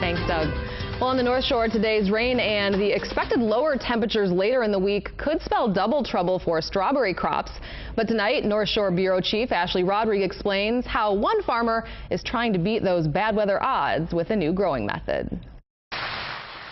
Thanks, Doug. Well, on the North Shore, today's rain and the expected lower temperatures later in the week could spell double trouble for strawberry crops. But tonight, North Shore Bureau Chief Ashley Rodriguez explains how one farmer is trying to beat those bad weather odds with a new growing method.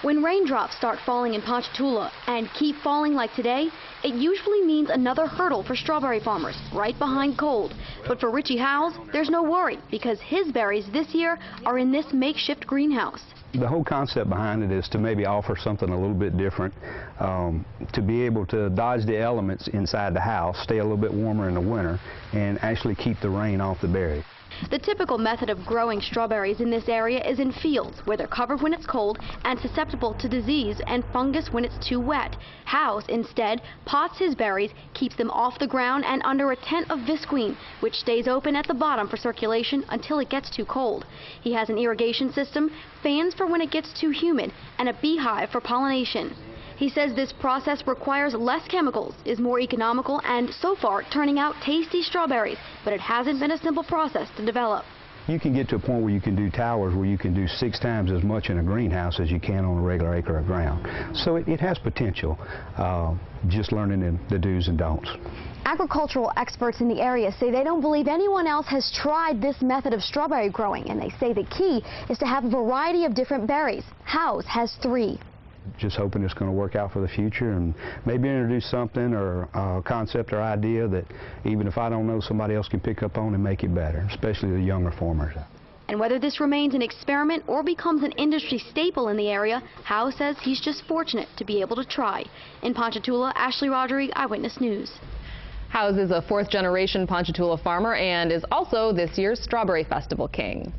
When raindrops start falling in Ponchatoula and keep falling like today, it usually means another hurdle for strawberry farmers, right behind cold. But for Richie Howes, there's no worry because his berries this year are in this makeshift greenhouse. The whole concept behind it is to maybe offer something a little bit different, to be able to dodge the elements inside the house, stay a little bit warmer in the winter, and actually keep the rain off the berry. The typical method of growing strawberries in this area is in fields where they're covered when it's cold and susceptible to disease and fungus when it's too wet. Howes instead pots his berries, keeps them off the ground and under a tent of visqueen, which stays open at the bottom for circulation until it gets too cold. He has an irrigation system, fans for when it gets too humid, and a beehive for pollination. He says this process requires less chemicals, is more economical, and so far turning out tasty strawberries, but it hasn't been a simple process to develop. You can get to a point where you can do towers where you can do 6 times as much in a greenhouse as you can on a regular acre of ground. So it has potential, just learning the do's and don'ts. Agricultural experts in the area say they don't believe anyone else has tried this method of strawberry growing, and they say the key is to have a variety of different berries. Howes has 3. Just hoping it's going to work out for the future and maybe introduce something or a concept or idea that even if I don't know, somebody else can pick up on and make it better, especially the younger farmers. And whether this remains an experiment or becomes an industry staple in the area, Howes says he's just fortunate to be able to try. In Ponchatoula, Ashley Rodriguez, Eyewitness News. Howes is a 4th-generation Ponchatoula farmer and is also this year's Strawberry Festival king.